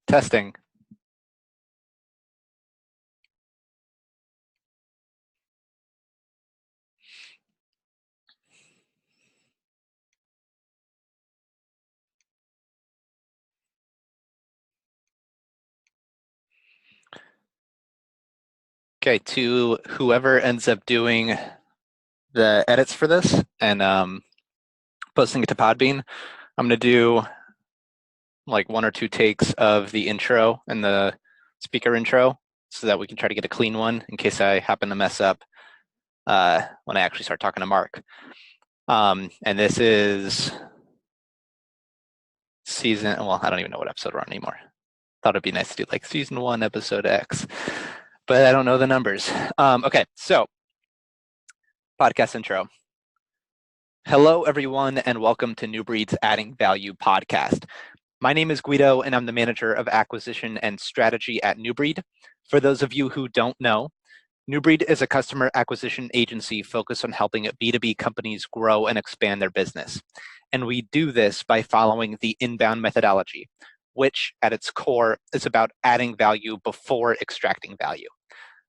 Testing. Okay, to whoever ends up doing the edits for this and posting it to Podbean, I'm going to do like one or two takes of the intro and the speaker intro so that we can try to get a clean one in case I happen to mess up when I actually start talking to Mark. And this is season, well, I don't even know what episode we're on anymore. Thought it'd be nice to do like season 1, episode X, but I don't know the numbers. Okay, so podcast intro. Hello, everyone, and welcome to New Breed's Adding Value podcast. My name is Guido, and I'm the manager of acquisition and strategy at New Breed. For those of you who don't know, New Breed is a customer acquisition agency focused on helping B2B companies grow and expand their business. And we do this by following the inbound methodology, which at its core is about adding value before extracting value.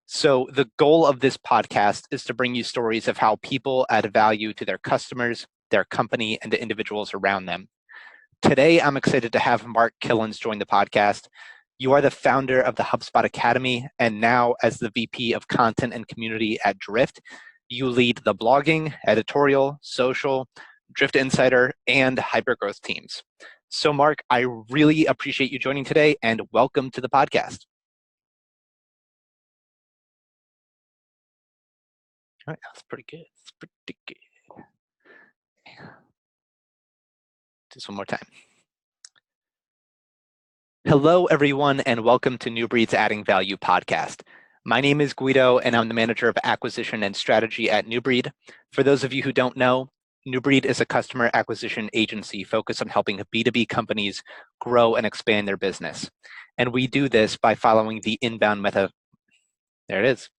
So the goal of this podcast is to bring you stories of how people add value to their customers, their company, and the individuals around them. Today, I'm excited to have Mark Kilens join the podcast. You are the founder of the HubSpot Academy, and now as the VP of Content and Community at Drift, you lead the blogging, editorial, social, Drift Insider, and hypergrowth teams. So Mark, I really appreciate you joining today, and welcome to the podcast. All right, that's pretty good. That's pretty good. Just one more time. Hello, everyone, and welcome to New Breed's Adding Value podcast. My name is Guido, and I'm the manager of acquisition and strategy at New Breed. For those of you who don't know, New Breed is a customer acquisition agency focused on helping B2B companies grow and expand their business. And we do this by following the inbound method. There it is.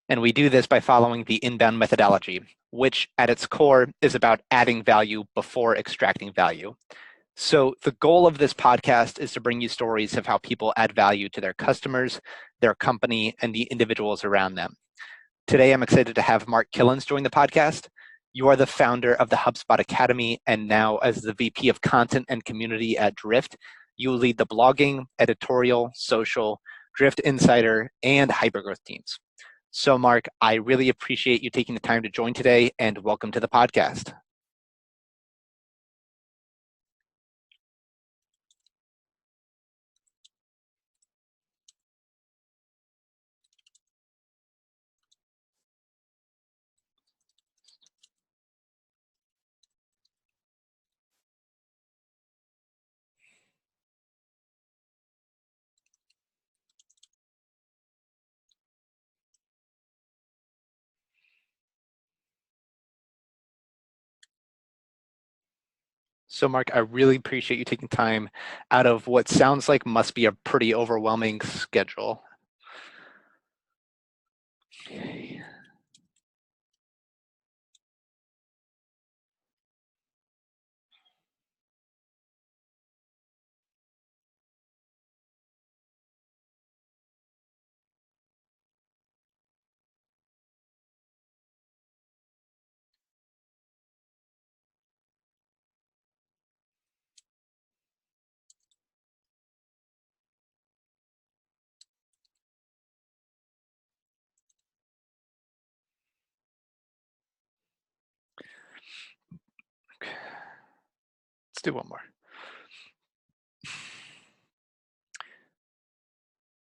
And we do this by following the inbound methodology, which at its core is about adding value before extracting value. So the goal of this podcast is to bring you stories of how people add value to their customers, their company, and the individuals around them. Today, I'm excited to have Mark Kilens join the podcast. You are the founder of the HubSpot Academy, and now as the VP of Content and Community at Drift, you lead the blogging, editorial, social, Drift Insider, and hypergrowth teams. So Mark, I really appreciate you taking the time to join today, and welcome to the podcast. So Mark, I really appreciate you taking time out of what sounds like must be a pretty overwhelming schedule. Okay. Let's do one more.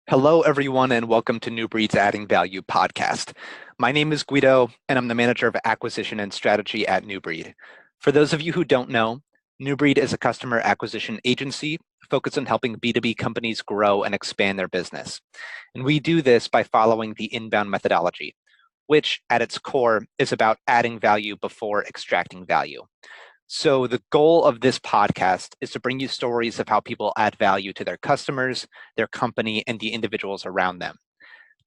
Hello, everyone, and welcome to New Breed's Adding Value podcast. My name is Guido, and I'm the manager of acquisition and strategy at New Breed. For those of you who don't know, New Breed is a customer acquisition agency focused on helping B2B companies grow and expand their business. And we do this by following the inbound methodology, which at its core is about adding value before extracting value. So the goal of this podcast is to bring you stories of how people add value to their customers, their company, and the individuals around them.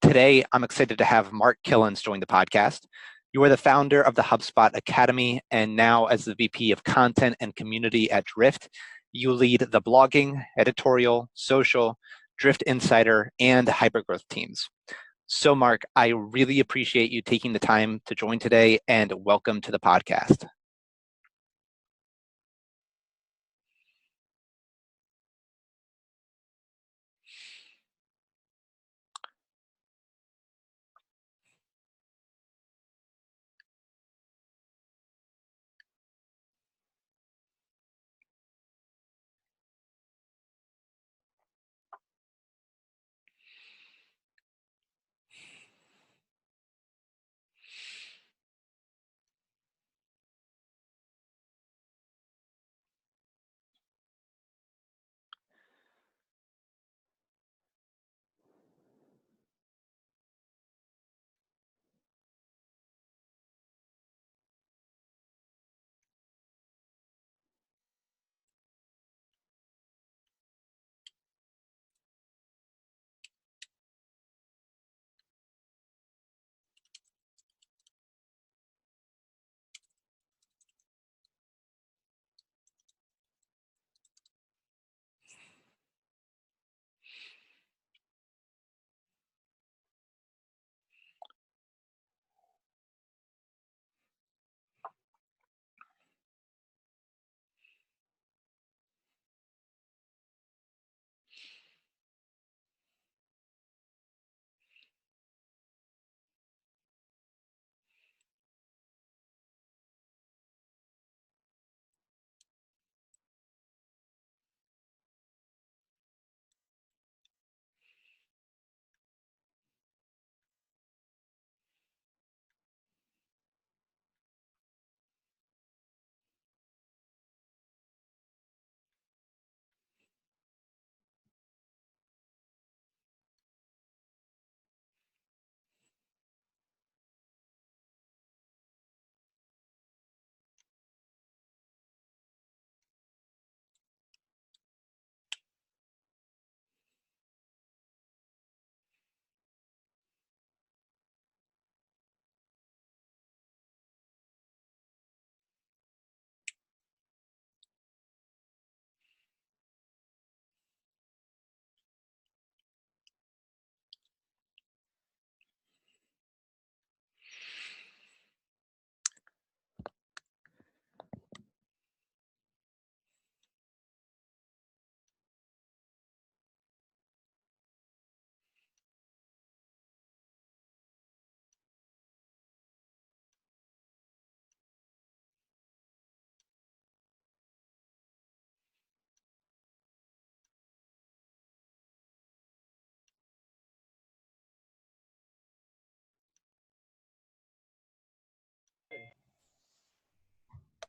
Today, I'm excited to have Mark Kilens join the podcast. You are the founder of the HubSpot Academy, and now as the VP of Content and Community at Drift, You lead the blogging, editorial, social, Drift Insider, and hypergrowth teams. So, Mark, I really appreciate you taking the time to join today, and welcome to the podcast.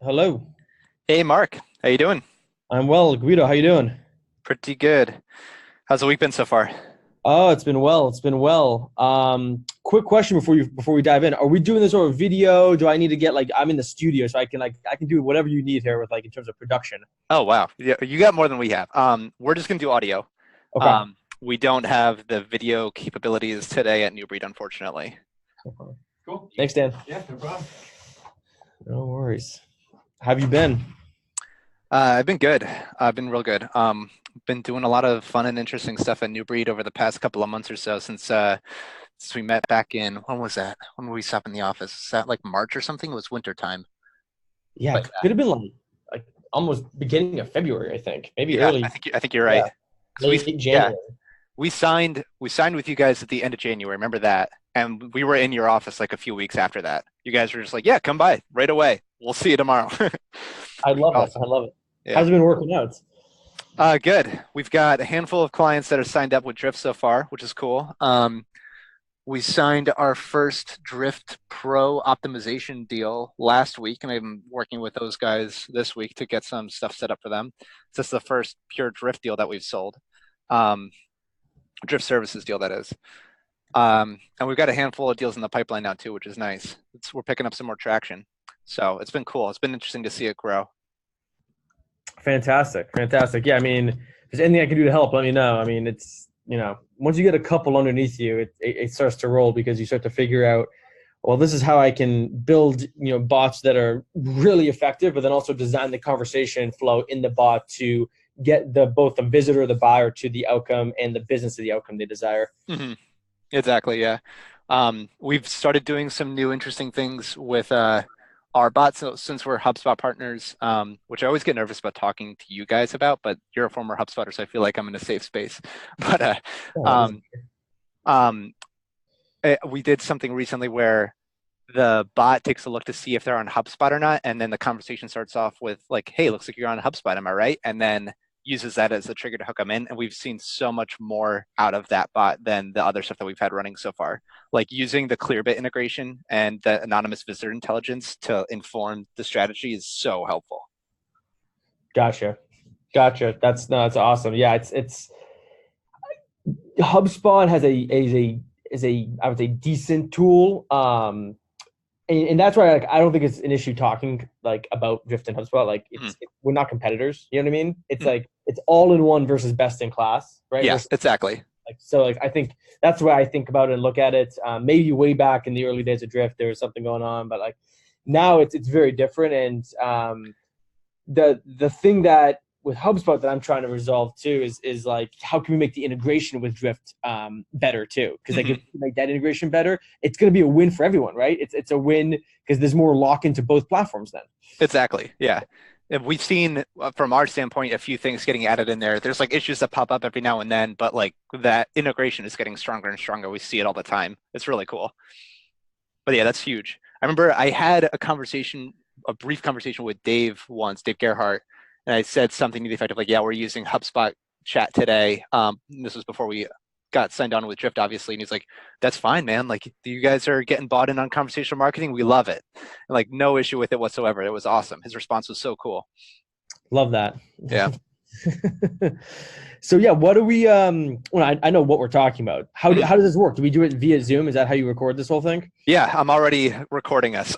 Hello. Hey, Mark, how you doing? I'm well. Guido, how you doing? Pretty good. How's the week been so far? Oh, it's been well. It's been well. Quick question before we dive in. Are we doing this over video? Do I need to get I'm in the studio so I can do whatever you need here with in terms of production. Oh, wow. Yeah, you got more than we have. We're just gonna do audio. Okay. We don't have the video capabilities today at New Breed, unfortunately. Cool. Thanks, Dan. Yeah, no problem. No worries. How have you been? I've been good. I've been real good. Been doing a lot of fun and interesting stuff at New Breed over the past couple of months or so since we met back in, when was that? When were we stop in the office? Is that like March or something? It was winter time. Yeah, But it could have been like almost beginning of February, I think. Maybe yeah, early, I think you're yeah, right. So late yeah, January. we signed with you guys at the end of January. Remember that? And we were in your office like a few weeks after that. You guys were just like, "Yeah, come by right away. We'll see you tomorrow." I love it. Awesome. I love it. Yeah. How's it been working out? Good. We've got a handful of clients that are signed up with Drift so far, which is cool. We signed our first Drift Pro optimization deal last week, and I'm working with those guys this week to get some stuff set up for them. This is the first pure Drift deal that we've sold, Drift services deal, that is. And we've got a handful of deals in the pipeline now too, which is nice. We're picking up some more traction. So it's been cool. It's been interesting to see it grow. Fantastic. Fantastic. Yeah, I mean, if there's anything I can do to help, let me know. I mean, it's, once you get a couple underneath you, it starts to roll because you start to figure out well, this is how I can build, bots that are really effective, but then also design the conversation flow in the bot to get both the visitor, the buyer to the outcome and the business to the outcome they desire. Hmm. Exactly, yeah. We've started doing some new interesting things with our bots since we're HubSpot partners, which I always get nervous about talking to you guys about, but you're a former HubSpotter, so I feel like I'm in a safe space. But um, um, we did something recently where the bot takes a look to see if they're on HubSpot or not, and then the conversation starts off with like, "Hey, looks like you're on HubSpot, am I right?" And then uses that as a trigger to hook them in. And we've seen so much more out of that bot than the other stuff that we've had running so far. Like using the Clearbit integration and the anonymous visitor intelligence to inform the strategy is so helpful. Gotcha. That's awesome. Yeah, it's HubSpot has a I would say decent tool. And that's why I don't think it's an issue talking like about Drift and HubSpot. Like we're not competitors. You know what I mean? It's like it's all in one versus best in class, right? Yes, exactly. So I think that's why I think about it and look at it. Maybe way back in the early days of Drift, there was something going on, but like now it's very different. And the thing that with HubSpot that I'm trying to resolve too is like how can we make the integration with Drift better too? Because like if we make that integration better, it's going to be a win for everyone, right? It's a win because there's more lock into both platforms then. Exactly. Yeah. And we've seen from our standpoint a few things getting added in there. There's like issues that pop up every now and then, but like that integration is getting stronger and stronger. We see it all the time. It's really cool. But yeah, that's huge. I remember I had a brief conversation with Dave once, Dave Gerhardt, and I said something to the effect of like, yeah, we're using HubSpot chat today. This was before we got signed on with Drift, obviously. And he's like, that's fine, man. Like you guys are getting bought in on conversational marketing. We love it. And like no issue with it whatsoever. It was awesome. His response was so cool. Love that. Yeah. So yeah, what do we well, I know what we're talking about. How does this work? Do we do it via Zoom? Is that how you record this whole thing? Yeah, I'm already recording us.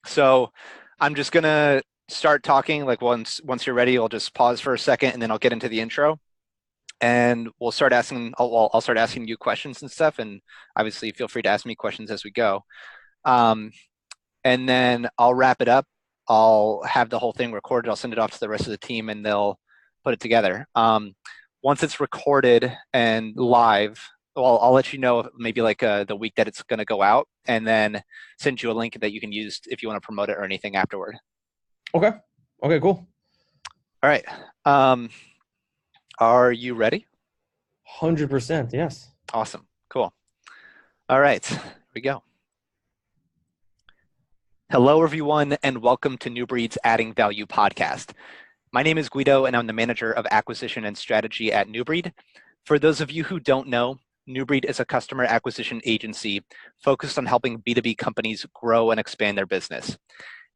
So I'm just gonna start talking. Like once you're ready, I'll just pause for a second and then I'll get into the intro. And we'll start asking, I'll start asking you questions and stuff. And obviously feel free to ask me questions as we go. And then I'll wrap it up. I'll have the whole thing recorded. I'll send it off to the rest of the team and they'll put it together. Once it's recorded and live, well, I'll let you know maybe like the week that it's going to go out and then send you a link that you can use if you want to promote it or anything afterward. Okay, cool. All right. Are you ready? 100%, yes. Awesome. Cool. All right, here we go. Hello, everyone, and welcome to New Breed's Adding Value podcast. My name is Guido, and I'm the manager of acquisition and strategy at New Breed. For those of you who don't know, New Breed is a customer acquisition agency focused on helping B2B companies grow and expand their business.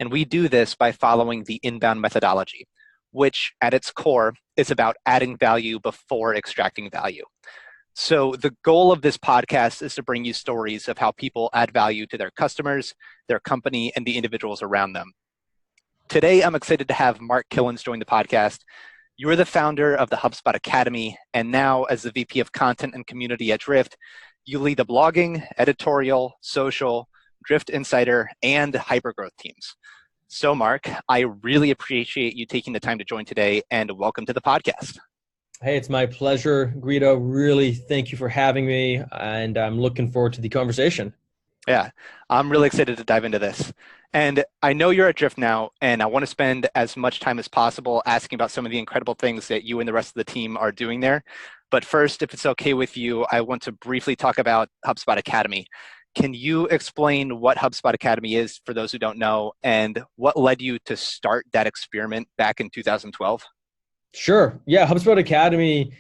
And we do this by following the inbound methodology, which at its core is about adding value before extracting value. So the goal of this podcast is to bring you stories of how people add value to their customers, their company, and the individuals around them. Today, I'm excited to have Mark Kilens join the podcast. You are the founder of the HubSpot Academy, and now as the VP of Content and Community at Drift, you lead the blogging, editorial, social, Drift Insider, and hypergrowth teams. So Mark, I really appreciate you taking the time to join today, and welcome to the podcast. Hey, it's my pleasure, Guido. Really, thank you for having me, and I'm looking forward to the conversation. Yeah, I'm really excited to dive into this. And I know you're at Drift now, and I want to spend as much time as possible asking about some of the incredible things that you and the rest of the team are doing there. But first, if it's okay with you, I want to briefly talk about HubSpot Academy. Can you explain what HubSpot Academy is for those who don't know, and what led you to start that experiment back in 2012? Sure. Yeah, HubSpot Academy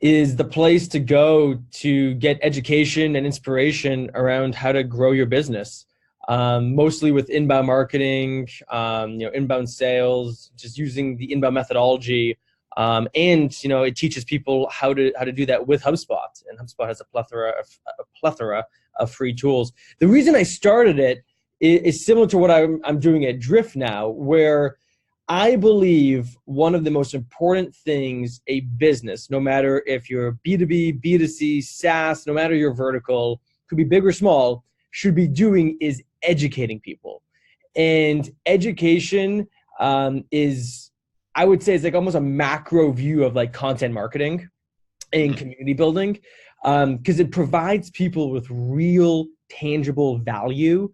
is the place to go to get education and inspiration around how to grow your business. Mostly with inbound marketing, inbound sales, just using the inbound methodology. And it teaches people how to do that with HubSpot. And HubSpot has a plethora of free tools. The reason I started it is similar to what I'm doing at Drift now, where I believe one of the most important things a business, no matter if you're B2B, B2C, SaaS, no matter your vertical, could be big or small, should be doing is educating people. And education is, I would say, it's like almost a macro view of like content marketing and community building, because it provides people with real tangible value,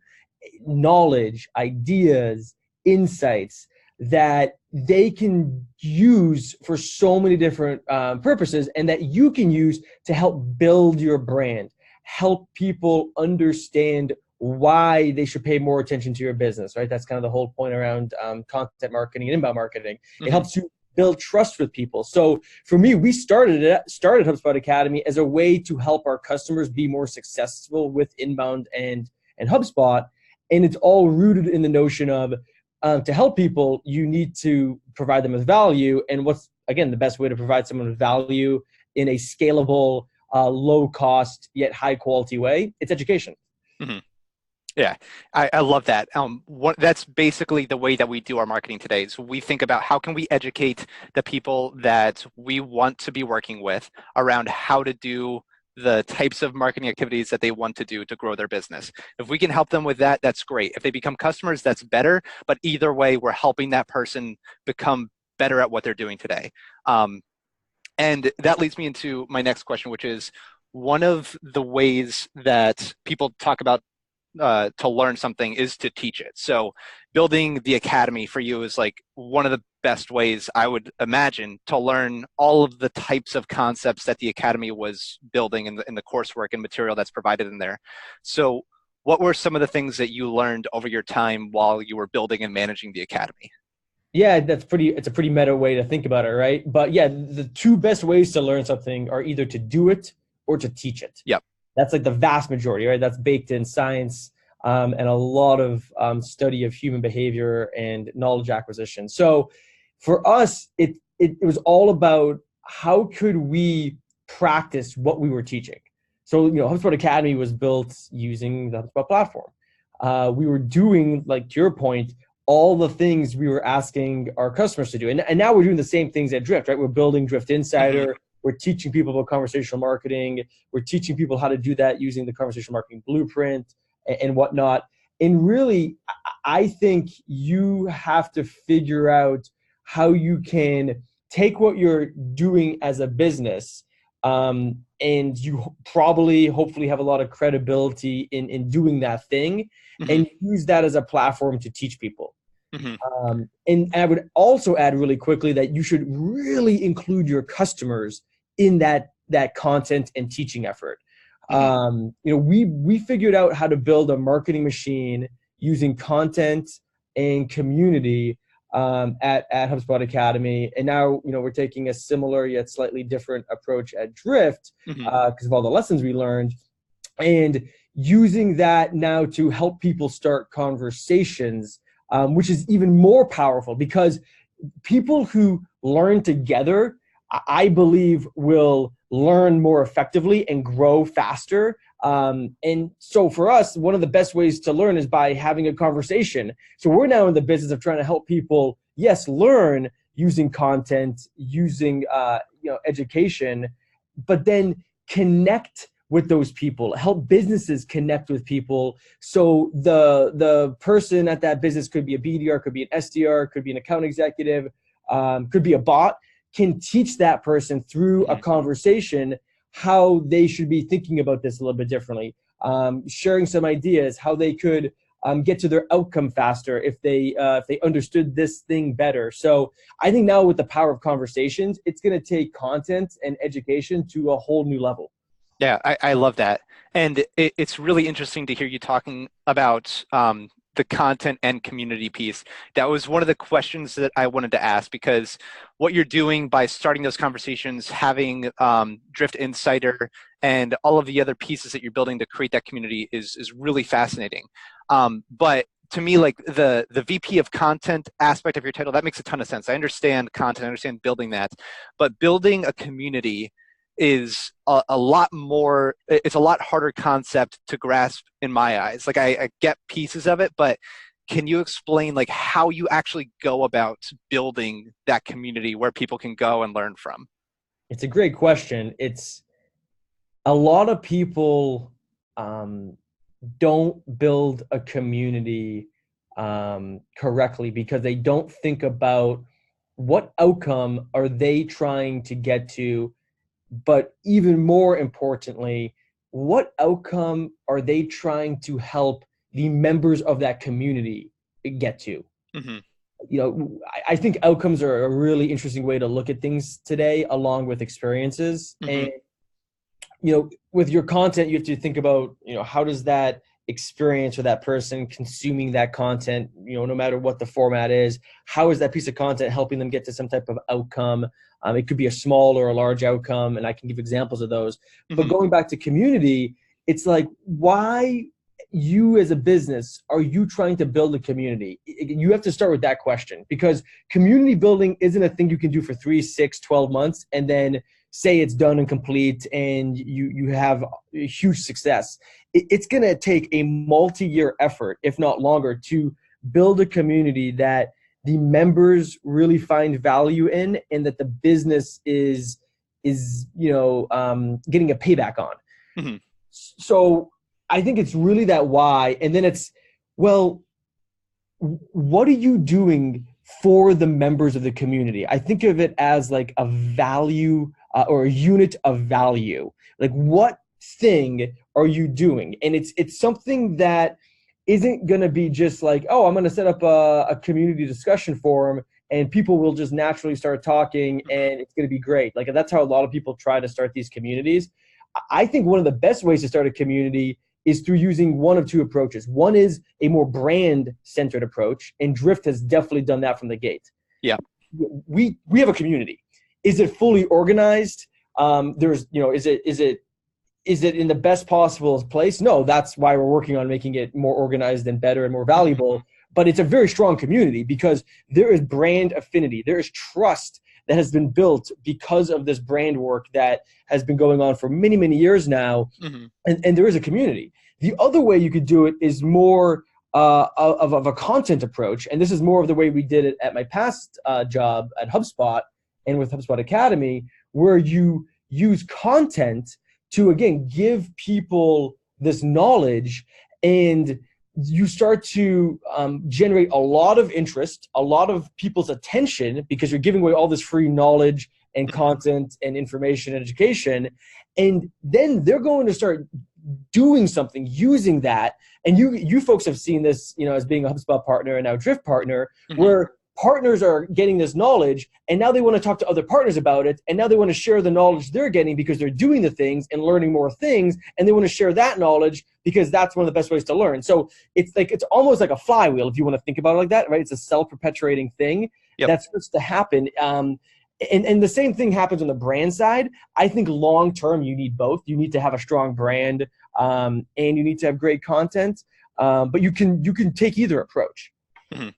knowledge, ideas, insights that they can use for so many different purposes, and that you can use to help build your brand, help people understand why they should pay more attention to your business, right? That's kind of the whole point around content marketing and inbound marketing. It helps you build trust with people. So for me, we started HubSpot Academy as a way to help our customers be more successful with inbound and HubSpot. And it's all rooted in the notion of to help people, you need to provide them with value. And what's, again, the best way to provide someone with value in a scalable, low cost, yet high quality way? It's education. Mm-hmm. Yeah, I love that. That's basically the way that we do our marketing today. So we think about how can we educate the people that we want to be working with around how to do the types of marketing activities that they want to do to grow their business. If we can help them with that, that's great. If they become customers, that's better. But either way, we're helping that person become better at what they're doing today. And that leads me into my next question, which is one of the ways that people talk about to learn something is to teach it. So building the academy for you is like one of the best ways, I would imagine, to learn all of the types of concepts that the academy was building in the coursework and material that's provided in there. So what were some of the things that you learned over your time while you were building and managing the academy? Yeah, it's a pretty meta way to think about it, right? But yeah, the two best ways to learn something are either to do it or to teach it. Yep. That's like the vast majority, right? That's baked in science and a lot of study of human behavior and knowledge acquisition. So for us, it was all about how could we practice what we were teaching. So, HubSpot Academy was built using the HubSpot platform. We were doing, like to your point, all the things we were asking our customers to do. And now we're doing the same things at Drift, right? We're building Drift Insider. We're teaching people about conversational marketing. We're teaching people how to do that using the conversational marketing blueprint and whatnot. And really, I think you have to figure out how you can take what you're doing as a business, and you probably, hopefully, have a lot of credibility in doing that thing, and use that as a platform to teach people. And I would also add really quickly that you should really include your customers in that content and teaching effort. We figured out how to build a marketing machine using content and community at HubSpot Academy, and now we're taking a similar yet slightly different approach at Drift because of all the lessons we learned, and using that now to help people start conversations, which is even more powerful because people who learn together, I believe, will learn more effectively and grow faster. And so for us, one of the best ways to learn is by having a conversation. So we're now in the business of trying to help people, yes, learn using content, using education, but then connect with those people, help businesses connect with people. So the person at that business could be a BDR, could be an SDR, could be an account executive, could be a bot, can teach that person through a conversation how they should be thinking about this a little bit differently, sharing some ideas, how they could get to their outcome faster if they understood this thing better. So I think now with the power of conversations, it's going to take content and education to a whole new level. Yeah, I love that. And it's really interesting to hear you talking about the content and community piece. That was one of the questions that I wanted to ask, because what you're doing by starting those conversations, having Drift Insider and all of the other pieces that you're building to create that community is really fascinating. But to me, like the VP of content aspect of your title, that makes a ton of sense. I understand content, I understand building that, but building a community is a lot more, it's a lot harder concept to grasp in my eyes. Like I get pieces of it, but can you explain like how you actually go about building that community where people can go and learn from? It's a great question. It's a lot of people don't build a community correctly because they don't think about what outcome are they trying to get to, but even more importantly, what outcome are they trying to help the members of that community get to? Hmm. I think outcomes are a really interesting way to look at things today, along with experiences. Hmm. And with your content, you have to think about, how does that experience or that person consuming that content, no matter what the format is, how is that piece of content helping them get to some type of outcome? It could be a small or a large outcome, and I can give examples of those. But Hmm. going back to community, it's like, why you as a business are you trying to build a community? You have to start with that question, because community building isn't a thing you can do for 3, 6, 12 months and then say it's done and complete and you have huge success. It's going to take a multi-year effort, if not longer, to build a community that the members really find value in and that the business is getting a payback on. Hmm. So I think it's really that why. And then it's, well, what are you doing for the members of the community? I think of it as like a value or a unit of value. Like, what thing are you doing? And it's something that isn't going to be just like, oh, I'm going to set up a community discussion forum and people will just naturally start talking and it's going to be great. Like, that's how a lot of people try to start these communities. I think one of the best ways to start a community is through using one of two approaches. One is a more brand-centered approach, and Drift has definitely done that from the gate. Yeah. We have a community. Is it fully organized? Is it in the best possible place? No, that's why we're working on making it more organized and better and more valuable. But it's a very strong community because there is brand affinity. There is trust that has been built because of this brand work that has been going on for many, many years now. Hmm. And there is a community. The other way you could do it is more of a content approach. And this is more of the way we did it at my past job at HubSpot and with HubSpot Academy, where you use content to, again, give people this knowledge, and you start to generate a lot of interest, a lot of people's attention, because you're giving away all this free knowledge and content and information and education. And then they're going to start doing something using that. And you folks have seen this, as being a HubSpot partner and now Drift partner, Hmm. where partners are getting this knowledge and now they want to talk to other partners about it, and now they want to share the knowledge they're getting because they're doing the things and learning more things, and they want to share that knowledge because that's one of the best ways to learn. So it's almost like a flywheel, if you want to think about it like that, right? It's a self-perpetuating thing. Yep. That's supposed to happen. And the same thing happens on the brand side. I think long term you need both. You need to have a strong brand, and you need to have great content. But you can take either approach. Hmm.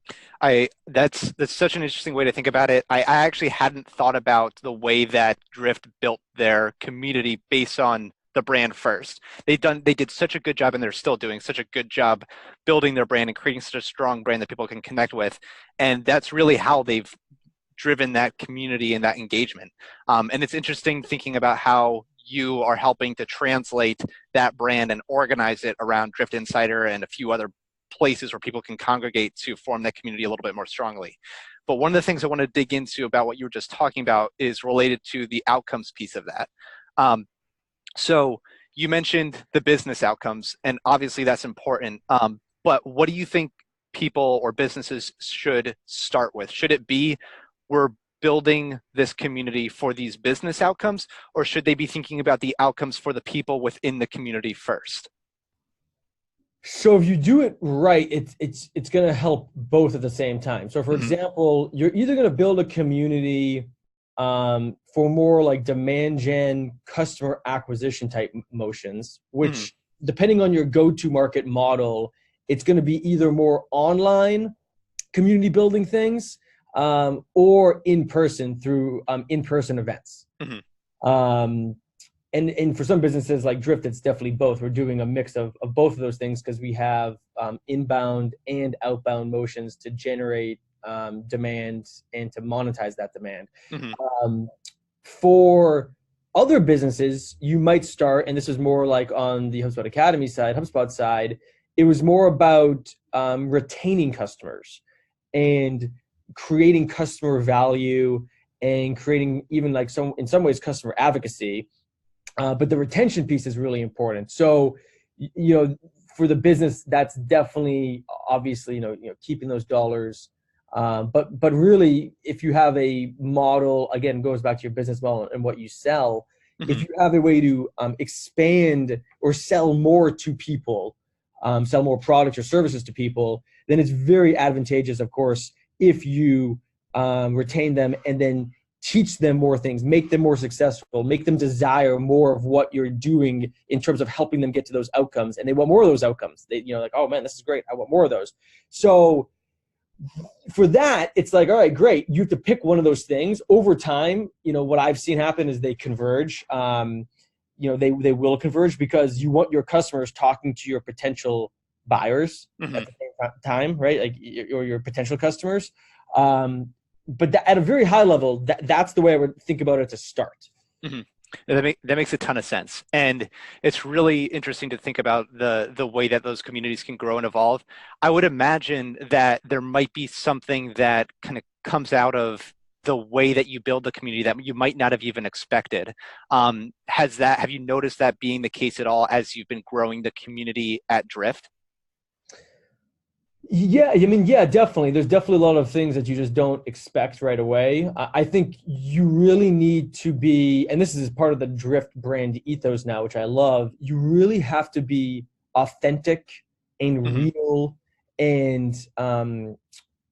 That's such an interesting way to think about it. I actually hadn't thought about the way that Drift built their community based on the brand first. They did such a good job, and they're still doing such a good job building their brand and creating such a strong brand that people can connect with. And that's really how they've driven that community and that engagement. And it's interesting thinking about how you are helping to translate that brand and organize it around Drift Insider and a few other places where people can congregate to form that community a little bit more strongly. But one of the things I want to dig into about what you were just talking about is related to the outcomes piece of that. So you mentioned the business outcomes, and obviously that's important. But what do you think people or businesses should start with? Should it be, we're building this community for these business outcomes, or should they be thinking about the outcomes for the people within the community first? So if you do it right, it's going to help both at the same time. So for Hmm. example, you're either going to build a community for more like demand gen, customer acquisition type motions, Hmm. which depending on your go-to market model, it's going to be either more online community building things, or in person through in-person events. Hmm. Um, and for some businesses like Drift, it's definitely both. We're doing a mix of both of those things because we have inbound and outbound motions to generate demand and to monetize that demand. Hmm. Um, for other businesses, you might start, and this is more like on the HubSpot Academy side, HubSpot side, it was more about retaining customers and creating customer value and creating even like in some ways customer advocacy. But the retention piece is really important. So, for the business, that's definitely obviously, keeping those dollars. But really, if you have a model, again, goes back to your business model and what you sell. Mm-hmm. If you have a way to expand or sell more to people, sell more products or services to people, then it's very advantageous, of course, if you retain them and then teach them more things, make them more successful, make them desire more of what you're doing in terms of helping them get to those outcomes. And they want more of those outcomes. They, like, oh man, this is great. I want more of those. So for that, it's like, all right, great. You have to pick one of those things. Over time, what I've seen happen is they converge. They will converge because you want your customers talking to your potential buyers Mm-hmm. at the same time, right? Like, or your potential customers. But at a very high level, that's the way I would think about it to start. Mm-hmm. That makes a ton of sense. And it's really interesting to think about the way that those communities can grow and evolve. I would imagine that there might be something that kind of comes out of the way that you build the community that you might not have even expected. Have you noticed that being the case at all as you've been growing the community at Drift? Yeah, definitely. There's definitely a lot of things that you just don't expect right away. I think you really need to be, and this is part of the Drift brand ethos now, which I love, you really have to be authentic and Mm-hmm. real and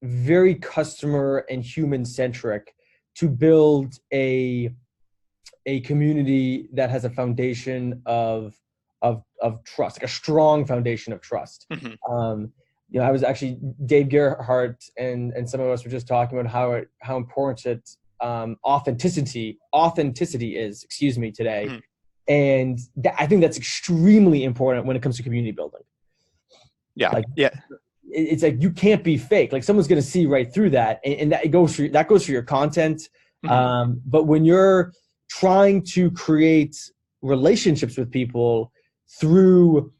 very customer and human centric to build a community that has a foundation of trust, like a strong foundation of trust. Mm-hmm. I was actually, Dave Gerhardt and some of us were just talking about how important authenticity is, today. Mm-hmm. And I think that's extremely important when it comes to community building. Yeah. Like, yeah. It's like, you can't be fake. Like, someone's going to see right through that. And that goes for your content. Mm-hmm. But when you're trying to create relationships with people through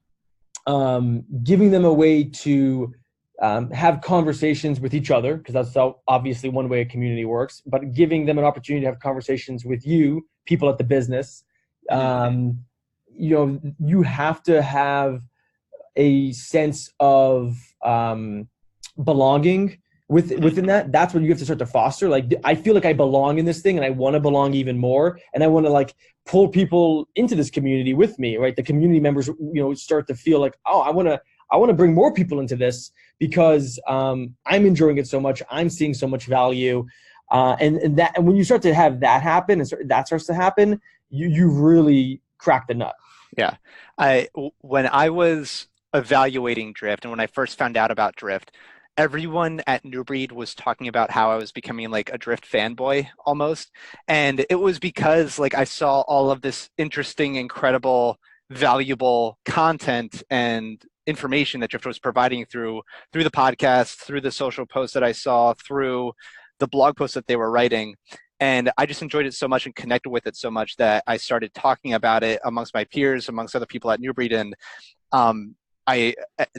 giving them a way to have conversations with each other, because that's obviously one way a community works, but giving them an opportunity to have conversations with you, people at the business, you have to have a sense of belonging within that. That's what you have to start to foster. Like, I feel like I belong in this thing and I want to belong even more. And I want to like pull people into this community with me, right? The community members, start to feel like, oh, I want to bring more people into this because I'm enjoying it so much. I'm seeing so much value. And when you start to have that happen and that starts to happen, you really crack the nut. Yeah. When I was evaluating Drift and when I first found out about Drift, everyone at New Breed was talking about how I was becoming like a Drift fanboy almost. And it was because like I saw all of this interesting, incredible, valuable content and information that Drift was providing through the podcast, through the social posts that I saw, through the blog posts that they were writing. And I just enjoyed it so much and connected with it so much that I started talking about it amongst my peers, amongst other people at New Breed. And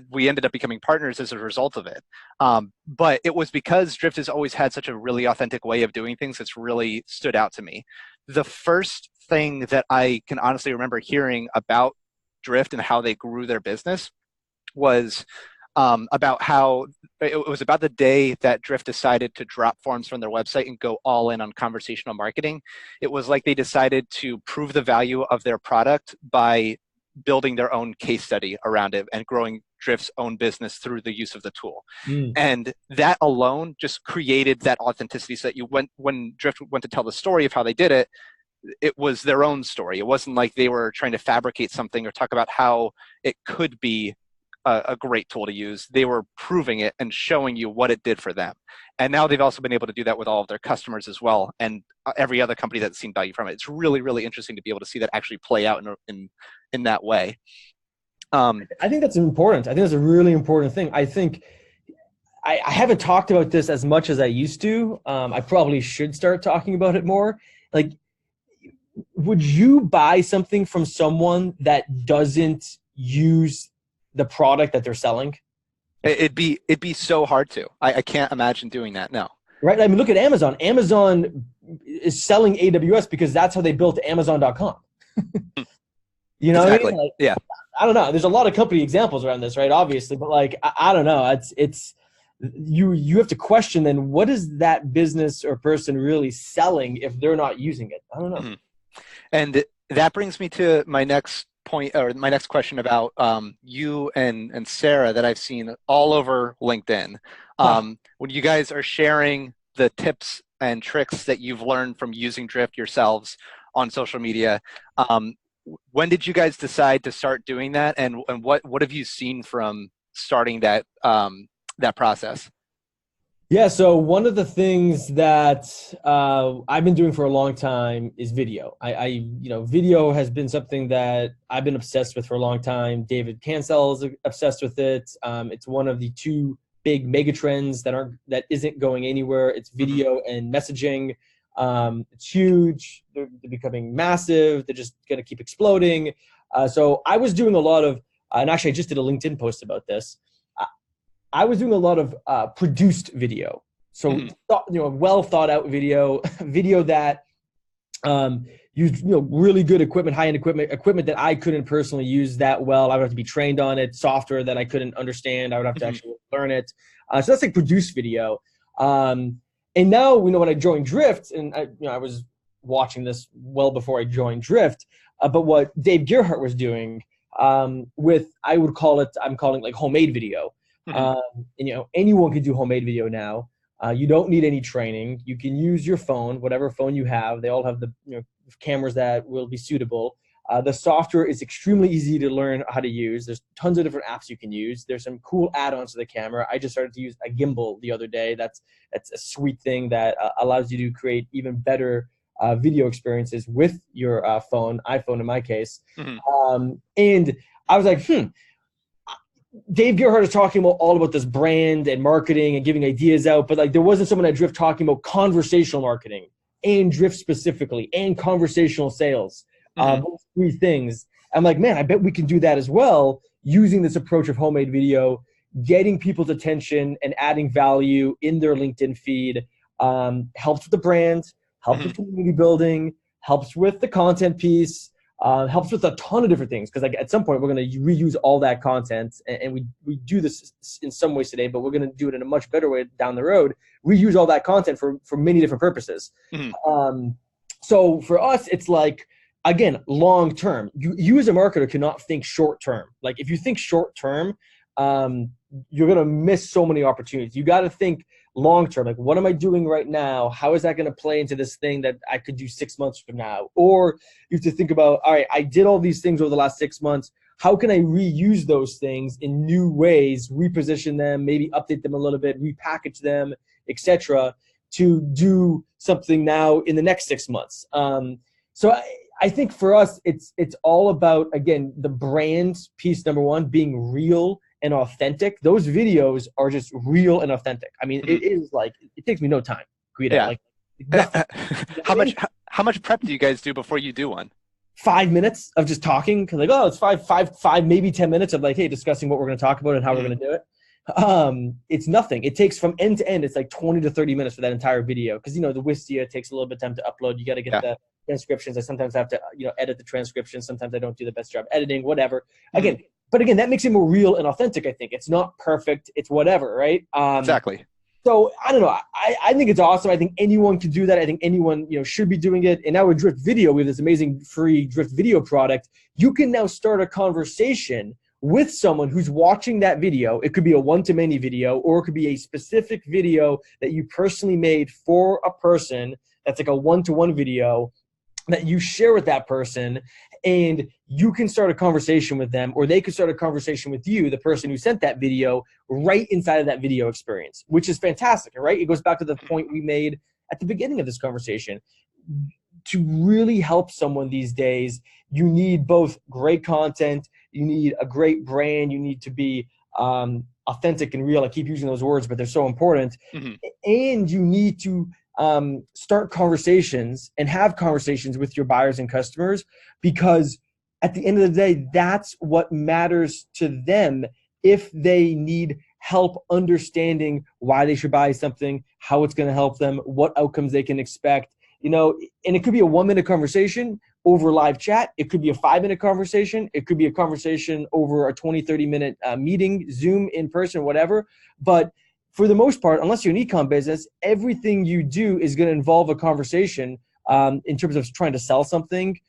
we ended up becoming partners as a result of it. But it was because Drift has always had such a really authentic way of doing things that's really stood out to me. The first thing that I can honestly remember hearing about Drift and how they grew their business was about how it was about the day that Drift decided to drop forms from their website and go all in on conversational marketing. It was like they decided to prove the value of their product by building their own case study around it and growing Drift's own business through the use of the tool. And that alone just created that authenticity so that when Drift went to tell the story of how they did it, it was their own story. It wasn't like they were trying to fabricate something or talk about how it could be a great tool to use. They were proving it and showing you what it did for them. And now they've also been able to do that with all of their customers as well, and every other company that's seen value from it. It's really, really interesting to be able to see that actually play out in that way. I think that's important. I think that's a really important thing. I think I haven't talked about this as much as I used to. I probably should start talking about it more. Like, would you buy something from someone that doesn't use the product that they're selling? It'd be so hard to. I can't imagine doing that. No. Right? I mean, look at Amazon. Amazon is selling AWS because that's how they built Amazon.com. You know what I Exactly. mean? Like, Yeah. I don't know. There's a lot of company examples around this, right? Obviously, but like, I don't know. It's you have to question then, what is that business or person really selling if they're not using it? I don't know. Mhm. And that brings me to my next point, or my next question about you and Sarah that I've seen all over LinkedIn. When you guys are sharing the tips and tricks that you've learned from using Drift yourselves on social media, when did you guys decide to start doing that, and what have you seen from starting that that process? Yeah, so one of the things that I've been doing for a long time is video. Video has been something that I've been obsessed with for a long time. David Cancel is obsessed with it. It's one of the two big mega trends that isn't going anywhere. It's video and messaging. It's huge. They're becoming massive. They're just going to keep exploding. So I was doing a lot of, and actually I just did a LinkedIn post about this. I was doing a lot of produced video. So, well thought out video, video that used really good equipment, high end equipment that I couldn't personally use that well. I would have to be trained on it. Software that I couldn't understand, I would have to actually learn it. So that's like produced video. And now when I joined Drift, and I was watching this well before I joined Drift, but what Dave Gerhardt was doing with I'm calling like homemade video. Anyone can do homemade video now. You don't need any training. You can use your phone, whatever phone you have. They all have the cameras that will be suitable. The software is extremely easy to learn how to use. There's tons of different apps you can use. There's some cool add-ons to the camera. I just started to use a gimbal the other day. That's a sweet thing that allows you to create even better video experiences with your iPhone in my case. And I was like, Dave Gerhardt is talking all about this brand and marketing and giving ideas out, but like there wasn't someone at Drift talking about conversational marketing and Drift specifically and conversational sales. Those three things. I'm like, man, I bet we can do that as well using this approach of homemade video, getting people's attention and adding value in their LinkedIn feed. Helps with the brand, helps with community building, helps with the content piece. Helps with a ton of different things because like at some point we're going to reuse all that content and we do this in some ways today, but we're going to do it in a much better way down the road. Reuse all that content for many different purposes. So for us, it's like, again, long term. You as a marketer cannot think short term. Like if you think short term, you're going to miss so many opportunities. You got to think long term, like what am I doing right now? How is that going to play into this thing that I could do 6 months from now? Or you have to think about, all right, I did all these things over the last 6 months. How can I reuse those things in new ways, reposition them, maybe update them a little bit, repackage them, etc., to do something now in the next 6 months? So I think for us, it's all about, again, the brand piece, number one, being real and authentic. Those videos are just real and authentic. I mean, it is like, it takes me no time. Like nothing. How much prep do you guys do before you do one? 5 minutes of just talking. Cause like, oh, it's five, maybe 10 minutes of like, hey, discussing what we're going to talk about and how we're going to do it. It's nothing. It takes from end to end. It's like 20 to 30 minutes for that entire video. Cause the Wistia takes a little bit of time to upload. You got to get the transcriptions. I sometimes have to, edit the transcriptions. Sometimes I don't do the best job editing, whatever. But again, that makes it more real and authentic, I think. It's not perfect. It's whatever, right? Exactly. So, I don't know. I think it's awesome. I think anyone can do that. I think anyone, should be doing it. And now with Drift Video, we have this amazing free Drift Video product. You can now start a conversation with someone who's watching that video. It could be a one-to-many video, or it could be a specific video that you personally made for a person that's like a one-to-one video that you share with that person, and you can start a conversation with them, or they could start a conversation with you, the person who sent that video, right inside of that video experience, which is fantastic, right? It goes back to the point we made at the beginning of this conversation. To really help someone these days, you need both great content, you need a great brand, you need to be authentic and real. I keep using those words, but they're so important. And you need to start conversations and have conversations with your buyers and customers, because at the end of the day, that's what matters to them. If they need help understanding why they should buy something, how it's going to help them, what outcomes they can expect, and it could be a 1-minute conversation over live chat. It could be a 5-minute conversation. It could be a conversation over a 20-30-minute meeting, Zoom, in person, whatever. But for the most part, unless you're an e-com business, everything you do is going to involve a conversation in terms of trying to sell something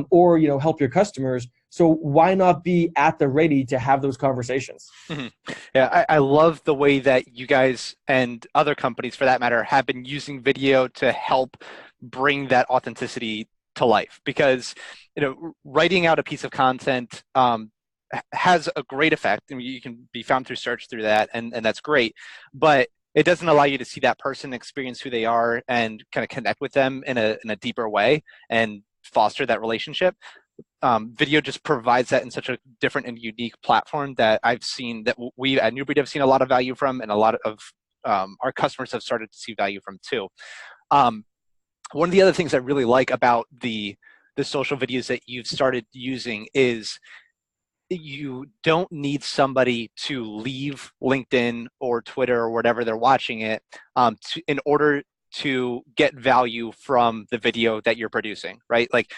or help your customers. So why not be at the ready to have those conversations? Mm-hmm. Yeah, I love the way that you guys and other companies, for that matter, have been using video to help bring that authenticity to life. Because writing out a piece of content has a great effect. I mean, you can be found through search through that, and that's great. But it doesn't allow you to see that person, experience who they are, and kind of connect with them in a deeper way and foster that relationship. Video just provides that in such a different and unique platform that I've seen, that we at New Breed have seen a lot of value from, and a lot of our customers have started to see value from too. One of the other things I really like about the social videos that you've started using is you don't need somebody to leave LinkedIn or Twitter or whatever they're watching it in order to get value from the video that you're producing, right? Like,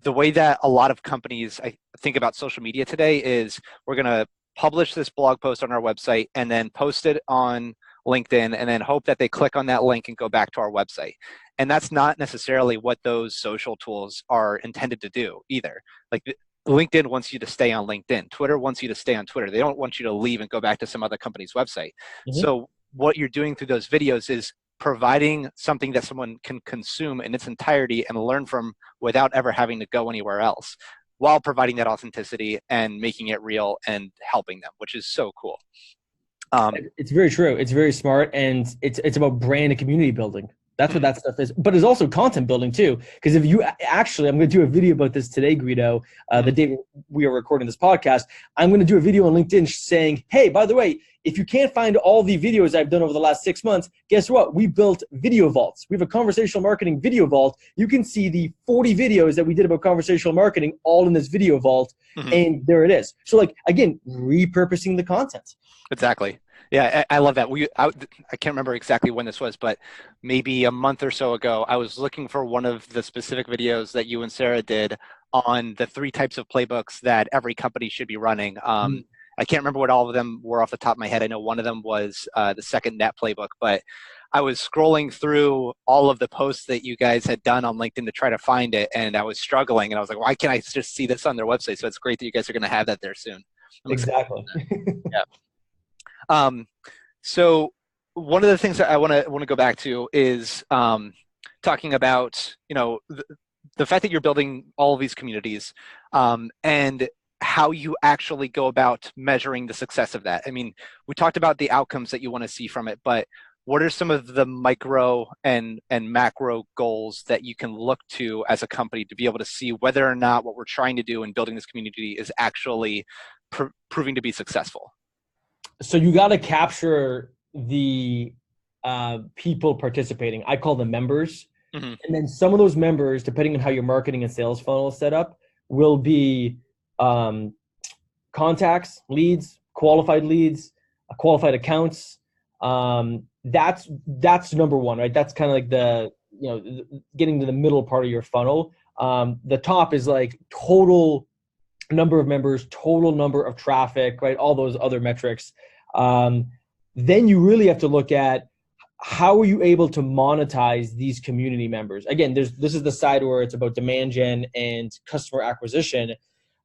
the way that a lot of companies, I think, about social media today is, we're going to publish this blog post on our website and then post it on LinkedIn and then hope that they click on that link and go back to our website. And that's not necessarily what those social tools are intended to do either. Like, LinkedIn wants you to stay on LinkedIn. Twitter wants you to stay on Twitter. They don't want you to leave and go back to some other company's website. Mm-hmm. So what you're doing through those videos is providing something that someone can consume in its entirety and learn from without ever having to go anywhere else, while providing that authenticity and making it real and helping them, which is so cool. It's very true. It's very smart, and it's about brand and community building. That's what that stuff is. But it's also content building too. Because if you actually, I'm going to do a video about this today, Guido, the day we are recording this podcast. I'm going to do a video on LinkedIn saying, hey, by the way, if you can't find all the videos I've done over the last 6 months, guess what? We built video vaults. We have a conversational marketing video vault. You can see the 40 videos that we did about conversational marketing all in this video vault. Mm-hmm. And there it is. So, like, again, repurposing the content. Exactly. Yeah, I love that. I can't remember exactly when this was, but maybe a month or so ago, I was looking for one of the specific videos that you and Sarah did on the 3 types of playbooks that every company should be running. I can't remember what all of them were off the top of my head. I know one of them was the second net playbook, but I was scrolling through all of the posts that you guys had done on LinkedIn to try to find it, and I was struggling, and I was like, why can't I just see this on their website? So it's great that you guys are going to have that there soon. Exactly. Yeah. So one of the things that I want to go back to is talking about, the fact that you're building all of these communities and how you actually go about measuring the success of that. I mean, we talked about the outcomes that you want to see from it, but what are some of the micro and macro goals that you can look to as a company to be able to see whether or not what we're trying to do in building this community is actually proving to be successful? So you got to capture the people participating. I call them members. Mm-hmm. And then some of those members, depending on how your marketing and sales funnel is set up, will be contacts, leads, qualified accounts. That's number one, right? That's kind of like the, getting to the middle part of your funnel. The top is like total number of members, total number of traffic, right? All those other metrics. Then you really have to look at how are you able to monetize these community members? Again, this is the side where it's about demand gen and customer acquisition.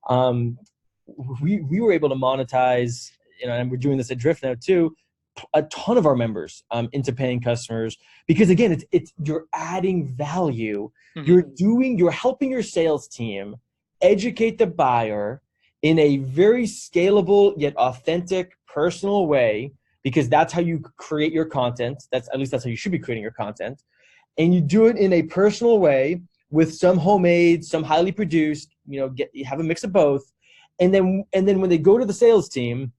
We were able to monetize, and we're doing this at Drift now too, a ton of our members into paying customers, because again, it's you're adding value. Mm-hmm. You're helping your sales team educate the buyer in a very scalable yet authentic, personal way, because that's how you create your content. That's how you should be creating your content. And you do it in a personal way with some homemade, some highly produced, you have a mix of both. And then when they go to the sales team,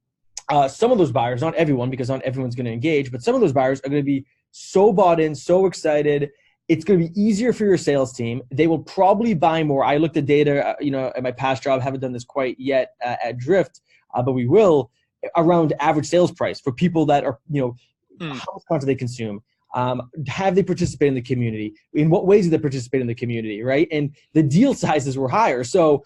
some of those buyers, not everyone, because not everyone's going to engage, but some of those buyers are going to be so bought in, so excited. It's going to be easier for your sales team. They will probably buy more. I looked at data, at my past job. Haven't done this quite yet at Drift, but we will, around average sales price for people that are, how much content they consume. Have they participated in the community? In what ways do they participate in the community, right? And the deal sizes were higher. So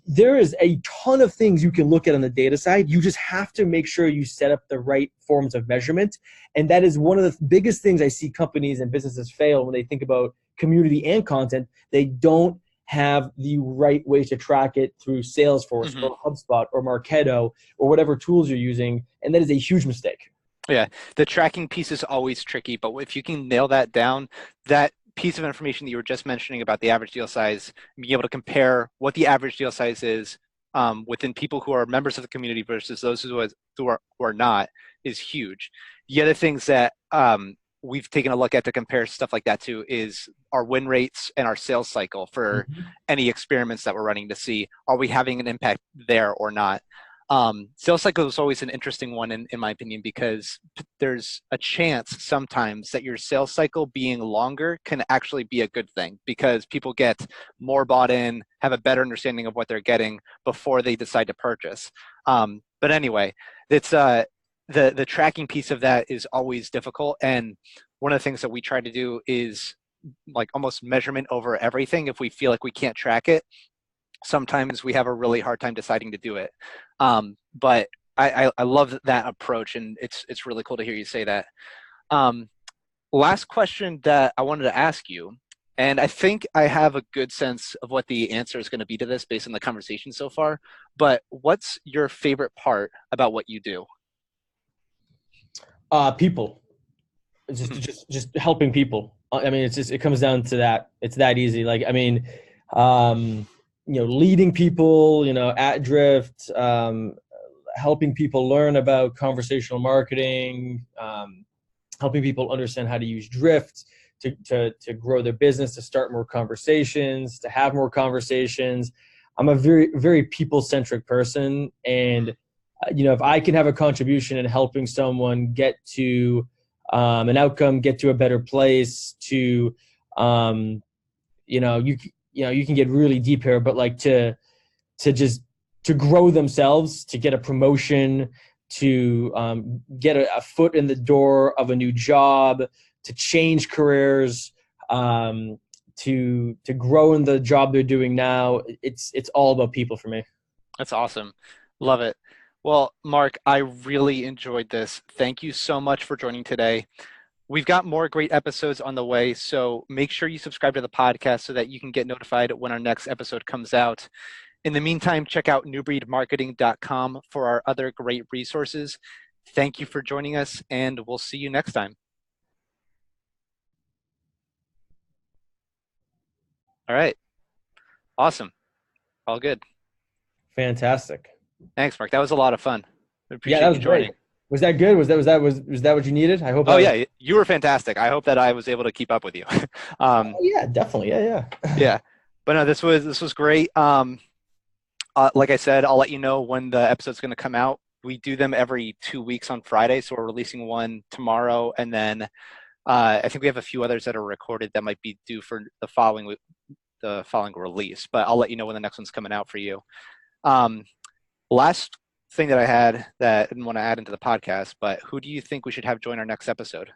there is a ton of things you can look at on the data side. You just have to make sure you set up the right forms of measurement. And that is one of the biggest things I see companies and businesses fail when they think about community and content. They don't have the right ways to track it through Salesforce or HubSpot or Marketo or whatever tools you're using. And that is a huge mistake. Yeah, the tracking piece is always tricky, but if you can nail that down, that piece of information that you were just mentioning about the average deal size, being able to compare what the average deal size is within people who are members of the community versus those who are not, is huge. The other things that we've taken a look at to compare stuff like that to is our win rates and our sales cycle for any experiments that we're running to see, are we having an impact there or not? Sales cycle is always an interesting one in my opinion, because there's a chance sometimes that your sales cycle being longer can actually be a good thing, because people get more bought in, have a better understanding of what they're getting before they decide to purchase. But anyway, it's the tracking piece of that is always difficult. And one of the things that we try to do is like almost measurement over everything. If we feel like we can't track it, sometimes we have a really hard time deciding to do it. But I love that approach, and it's really cool to hear you say that. Last question that I wanted to ask you, and I think I have a good sense of what the answer is going to be to this based on the conversation so far, but what's your favorite part about what you do? People. Just helping people. I mean, it comes down to that. It's that easy. Like, I mean, leading people, at Drift, helping people learn about conversational marketing, helping people understand how to use Drift to grow their business, to start more conversations, to have more conversations. I'm a very, very people-centric person. And, if I can have a contribution in helping someone get to an outcome, get to a better place, to, you can get really deep here, but like to grow themselves, to get a promotion, to get a foot in the door of a new job, to change careers, to grow in the job they're doing now. It's all about people for me. That's awesome. Love it. Well, Mark, I really enjoyed this. Thank you so much for joining today. We've got more great episodes on the way, so make sure you subscribe to the podcast so that you can get notified when our next episode comes out. In the meantime, check out newbreedmarketing.com for our other great resources. Thank you for joining us, and we'll see you next time. All right. Awesome. All good. Fantastic. Thanks, Mark. That was a lot of fun. I appreciate that was you joining. great. Was that good? Was that what you needed? I hope. Oh yeah, you were fantastic. I hope that I was able to keep up with you. Yeah, definitely. Yeah. Yeah. But no, this was great. Like I said, I'll let you know when the episode's going to come out. We do them every 2 weeks on Friday, so we're releasing one tomorrow, and then I think we have a few others that are recorded that might be due for the following release. But I'll let you know when the next one's coming out for you. Last thing that I had that I didn't want to add into the podcast, but who do you think we should have join our next episode?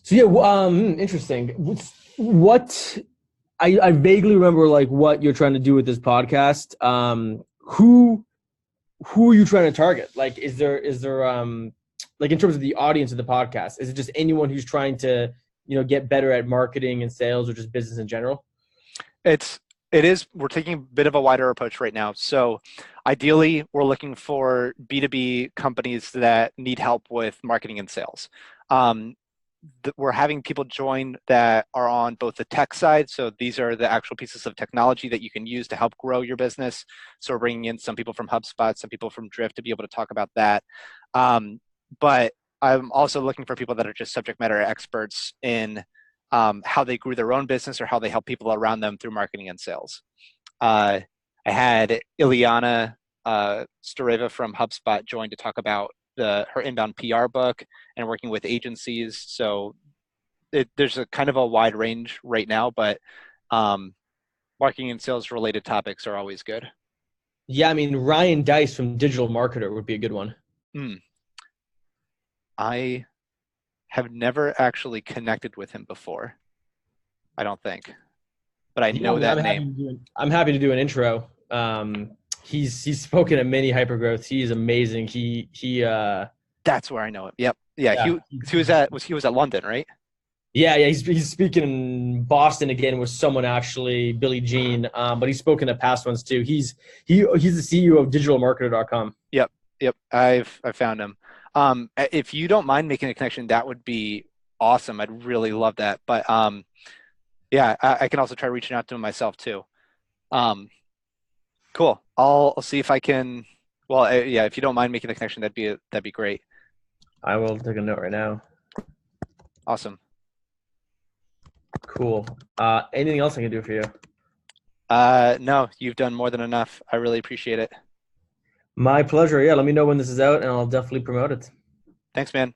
So yeah, interesting. What I vaguely remember, like what you're trying to do with this podcast. Who are you trying to target? Like, is there like in terms of the audience of the podcast, is it just anyone who's trying to get better at marketing and sales, or just business in general? We're taking a bit of a wider approach right now. So ideally, we're looking for B2B companies that need help with marketing and sales. We're having people join that are on both the tech side. So these are the actual pieces of technology that you can use to help grow your business. So we're bringing in some people from HubSpot, some people from Drift to be able to talk about that. But I'm also looking for people that are just subject matter experts in how they grew their own business or how they help people around them through marketing and sales. I had Ileana Stareva from HubSpot join to talk about her inbound PR book and working with agencies. So there's a kind of a wide range right now, but marketing and sales related topics are always good. Yeah, I mean, Ryan Dice from Digital Marketer would be a good one. I have never actually connected with him before. I don't think, but I Yeah, I know mean, that name. I'm happy to do an intro. He's spoken at many hypergrowths. He's amazing. That's where I know him. Yep. Yeah. Yeah, He was at London, right? yeah. He's speaking in Boston again with someone actually, Billy Jean. But he's spoken at past ones too. He's the CEO of digitalmarketer.com. Yep. Yep. I found him. If you don't mind making a connection, that would be awesome. I'd really love that. But yeah, I can also try reaching out to him myself too. Cool. I'll see if I can. Well, yeah, if you don't mind making the connection, that'd be great. I will take a note right now. Awesome. Cool. Anything else I can do for you? No, you've done more than enough. I really appreciate it. My pleasure. Yeah, let me know when this is out, and I'll definitely promote it. Thanks, man.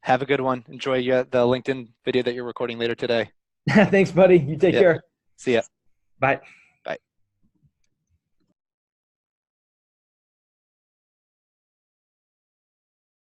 Have a good one. Enjoy the LinkedIn video that you're recording later today. Thanks, buddy. You take care. See ya. Bye.